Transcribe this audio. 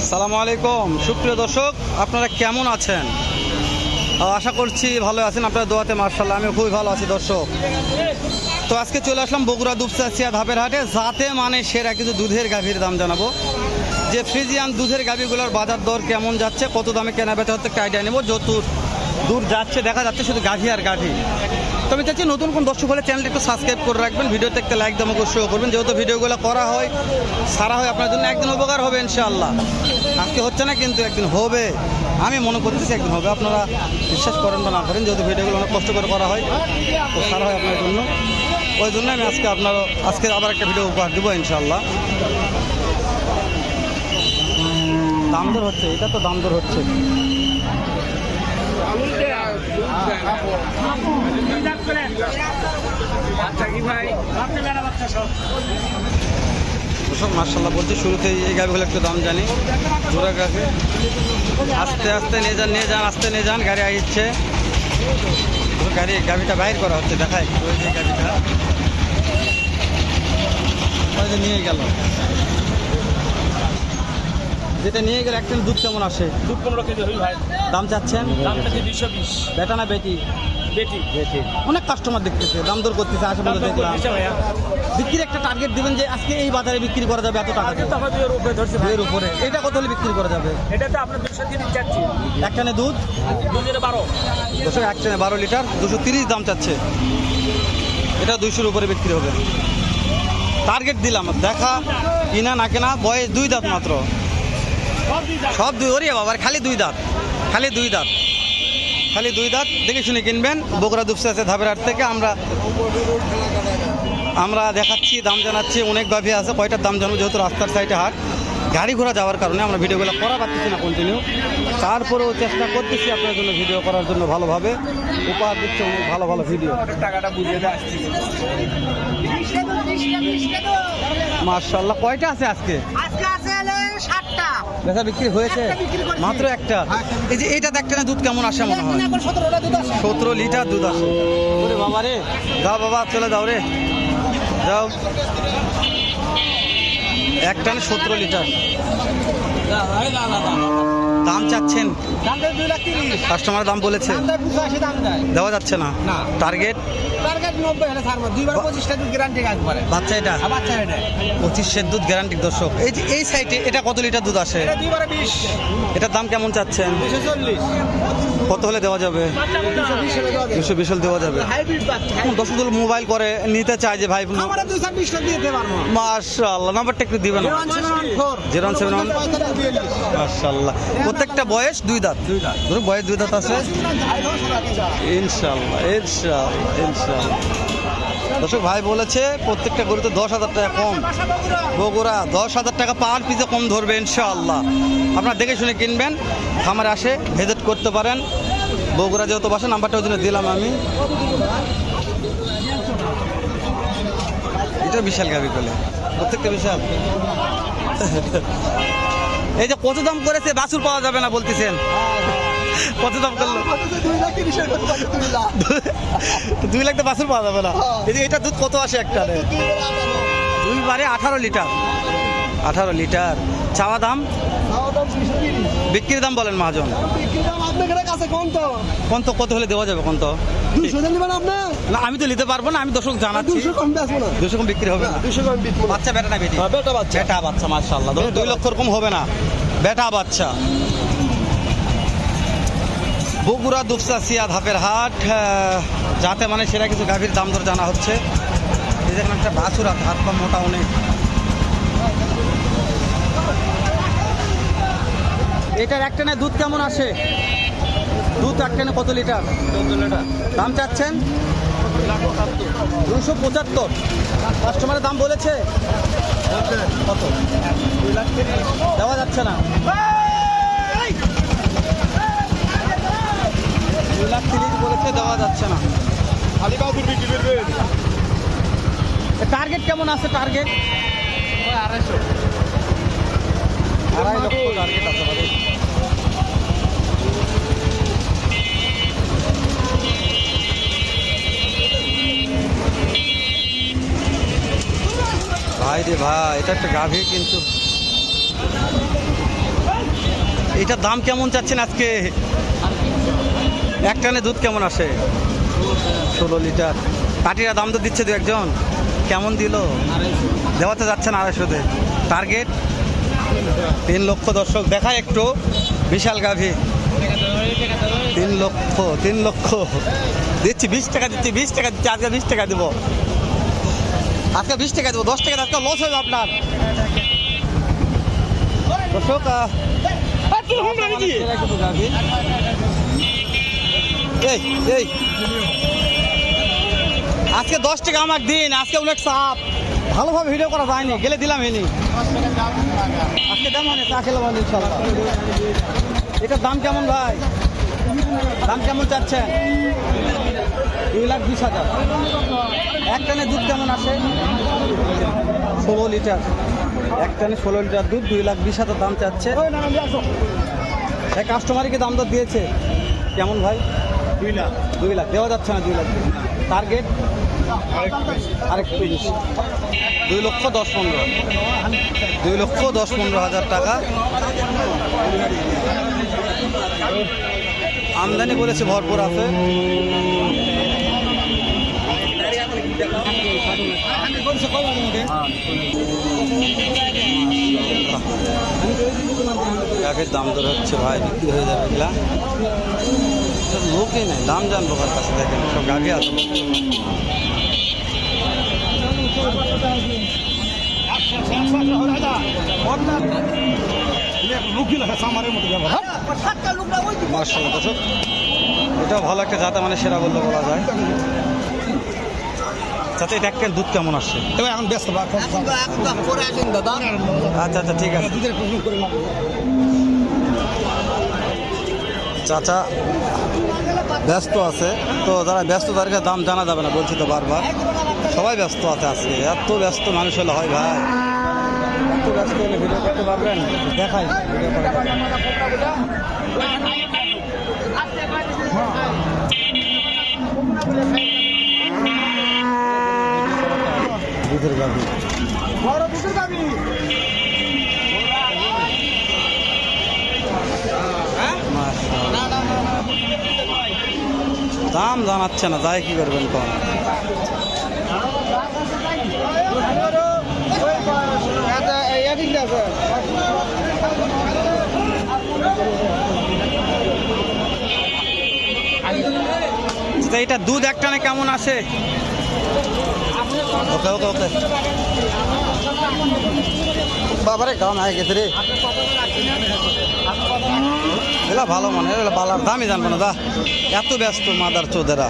সালামু আলাইকুম সুপ্রিয় দর্শক, আপনারা কেমন আছেন? আশা করছি ভালো আছেন। আপনার দোয়াতে মাশাআল্লাহ আমি খুবই ভালো আছি দর্শক। তো আজকে চলে আসলাম বগুড়া দুপচাচিয়া ধাপের হাটে। যাতে মানে সেরা কিছু দুধের গাভীর দাম জানাবো, যে ফ্রিজিয়ান দুধের গাভীগুলোর বাজার দর কেমন যাচ্ছে, কত দামে কেনা বেচা হচ্ছে একটা আইডিয়া নেবো। যত দূর যাচ্ছে দেখা যাচ্ছে শুধু গাভী আর গাভী। তো আমি চাচ্ছি নতুন কোন দর্শক হলে চ্যানেলটা একটু সাবস্ক্রাইব করে রাখবেন, ভিডিওতে একটা লাইক দাম অবশ্যই করবেন। যেহেতু ভিডিওগুলো করা হয় সারা হয় আপনার জন্য, একদিন উপকার হবে ইনশাআল্লাহ। আজকে হচ্ছে না কিন্তু একদিন হবে, আমি মনে করতেছি একদিন হবে। আপনারা বিশ্বাস করেন বা না করেন, যেহেতু ভিডিওগুলো অনেক কষ্ট করে করা হয় তো সারা হয় আপনার জন্য। ওই জন্য আমি আজকে আবার একটা ভিডিও উপহার দেবো ইনশাআল্লাহ। দাম দর হচ্ছে, এটা তো দাম দর হচ্ছে। মাশাআল্লাহ বলছি, শুরুতেই এই গাড়িগুলো একটু দাম জানি। জোড়া গাড়ি আস্তে আস্তে নিয়ে যান আস্তে নিয়ে যান। গাড়ি আসছে, গাড়িটা বাইর করা হচ্ছে। দেখায় ওই যে গাড়িটা নিয়ে গেল, যেটা নিয়ে গেলে একটা দুধ কেমন আসে? দুধ 15 কেজি হই ভাই। দাম চাচ্ছেন? দামটা 220। বেটা না বেটি? বেটি। অনেক কাস্টমার দেখতেছে, দাম দর করতেছে। আশেপাশে দেখলাম বিক্রির একটা টার্গেট দিবেন যে আজকে এই বাজারে বিক্রি করা যাবে এত টাকা দিয়ে। এর উপরে এটা কত হলে বিক্রি করা যাবে? এটা তো আপনার 230 চাচ্ছি। একটানে দুধ 12। একটানে 12 লিটার 230 দাম চাচ্ছে। এটা 200-র উপরে বিক্রি হবে। টার্গেট দিলাম, দেখা কিনা না কেনা। বয়স 2 দাঁত মাত্র, সব দুই। ওরে বাবার খালি 2 দাঁত, খালি 2 দাঁত। দেখে শুনে কিনবেন। বগুড়া দুপচাচিয়া ধাপের হাট থেকে আমরা দেখাচ্ছি, দাম জানাচ্ছি। অনেক গাভী আছে, কয়টার দাম জানবো। যেহেতু রাস্তার সাইডে হাট, গাড়ি ঘোড়া যাওয়ার কারণে আমরা ভিডিওগুলো করা পাচ্ছি না কন্টিনিউ। তারপরেও চেষ্টা করতেছি আপনার জন্য ভিডিও করার জন্য, ভালোভাবে উপহার দিচ্ছে অনেক ভালো ভালো ভিডিও। টাকাটা বুঝিয়ে দেয় আসছি। মাশাআল্লাহ কয়টা আছে আজকে? বেচা বিক্রি হয়েছে মাত্র একটা। এই যে এইটা একটা না দুধ কেমন আসে মনে হয়? 17 লিটার দুধ আসে। ওরে বাবা রে, যাও বাবা চলে যাও রে, যাও। একটা না 17 লিটার। দাম চাচ্ছেন? কাস্টমার দাম বলেছে, দেওয়া যাচ্ছে না। টার্গেট 25 দুধ গ্যারান্টি দর্শক। এই যে এই সাইডে এটা কত লিটার দুধ আসে? এটার দাম কেমন চাচ্ছেন? কত হলে দেওয়া যাবে? 220 হলে দেওয়া যাবে। দর্শক মোবাইল করে নিতে চায় যে ভাই মাশাআল্লাহ, নাম্বারটা একটু দিবেন? 017 মাশাআল্লাহ। প্রত্যেকটা বয়স 2 দাঁত। বয়স 2 দাঁত আছে ইনশাআল্লাহ। দর্শক ভাই বলেছে প্রত্যেকটা গরুতে 10,000 টাকা কম। বগুড়া 10,000 টাকা পার পিসে কম ধরবে ইনশাআল্লাহ। আপনারা দেখে শুনে কিনবেন, খামারে আসে ভিজিট করতে পারেন। বগুড়া যেহেতু বাসা, নাম্বারটা ওই জন্য দিলাম আমি। এটা বিশাল গাভী করলে, প্রত্যেকটা বিশাল। এই যে কত দাম করেছে, বাছুর পাওয়া যাবে না বলতেছেন? কত দাম করলো? 2 লাখ তো বাছুর পাওয়া যাবে না। এই যে এটা দুধ কত আসে একটা? 18 লিটার। 18 লিটার চাওয়া দাম, বিক্রির দাম বলেন মহাজন? কত হলে দেওয়া যাবে? না আমি তো নিতে পারবো না, আমি দর্শক জানাচ্ছি 200 কম বিক্রি হবে না। বাচ্চা বেটা না বেটি? বেটা বাচ্চা মাশাআল্লাহ। 2 লক্ষ কম হবে না, বেটা বাচ্চা। বগুড়া দুপচাচিয়া ধাপের হাট, যাতে মানে সেরা কিছু গাভীর দাম দর জানা হচ্ছে। এই দেখেন একটা বাছুর আছে, হাত পা মোটা অনেক। এটার একটানে দুধ কেমন আসে? দুধ একটানে কত লিটার? 14 লিটার। দাম চাচ্ছেন? 275। কাস্টমারের দাম বলেছে কত? 2,30,000 দেওয়া যাচ্ছে না। 2,30,000 বলেছে, দেওয়া যাচ্ছে না। টার্গেট কেমন আছে? টার্গেট 2.5 লক্ষ টার্গেট আছে। ভাই রে ভাই, এটা একটা গাভী কিন্তু এটার দাম কেমন চাচ্ছেন আজকে? এক টানে দুধ কেমন আসে? 16 লিটার। পাটিরা দাম তো দিচ্ছে দু একজন, কেমন দিল? দেওয়াতে যাচ্ছেন 250-তে। টার্গেট 3 লক্ষ। দর্শক দেখায় একটু, বিশাল গাভী। 3 লক্ষ দিচ্ছি। 20 টাকা দিচ্ছি, 20 টাকা দিচ্ছি। আজকে 20 টাকা দেবো, আজকে 20 টাকা দেবো। 10 টাকা আজকে লস হয়ে যাবে আপনার। দর্শক এই এই আজকে 10 টাকা আমাকে দিন। আজকে অনেক চাপ, ভালোভাবে ভিডিও করা যায়নি, গেলে দিলাম এনি। আজকে দাম মানে চা খেলাম ইনশাল্লাহ। এটার দাম কেমন ভাই? দাম কেমন চাচ্ছেন? 2,20,000। এক টানে দুধ কেমন আসে? 16 লিটার। এক টানে 16 লিটার দুধ, 2,20,000 দাম চাচ্ছে। কাস্টমারকে দাম দর দিয়েছে কেমন ভাই? 2 লাখ দেওয়া যাচ্ছে না। 2 লাখ টার্গেট আরেকটু বেশি। 2,10,15। 2,10,15,000 টাকা আমদানি বলেছে, ভরপুর আছে। গাভীর দাম দর হচ্ছে ভাই, বিক্রি হয়ে যাবে এগুলা। লোকই নেই, দাম জানবো কার কাছে? দেখেন সব গাভী আছে। মাশাআল্লাহ দর্শক, এটাও ভালো একটা জাতে, মানে সেরা বললে বলা যায়। আচ্ছা, এটা একটা দুধ কেমন আসছে? এখন ব্যস্ত আচ্ছা আচ্ছা, ঠিক আছে। চাচা ব্যস্ত আছে, তো যারা ব্যস্ত তাদেরকে দাম জানা যাবে না, বলছি তো বারবার। সবাই ব্যস্ত আছে আজকে। এত ব্যস্ত মানুষ হলে হয় ভাই? এত ব্যস্ত হলে ভিডিও করতে পারবেন? দেখাই ভিডিও করে। দুধের গাভী, দাম জানাচ্ছে না, তাই কি করবেন কম? এটা দুধ এক টানে কেমন আসে? ওকে ওকে ওকে বাবারে, কারণ আয় গেছে রে। এলা ভালো মানে, এলা বালার দামই জানবো না দা, এত ব্যস্ত মাদার চোদেরা।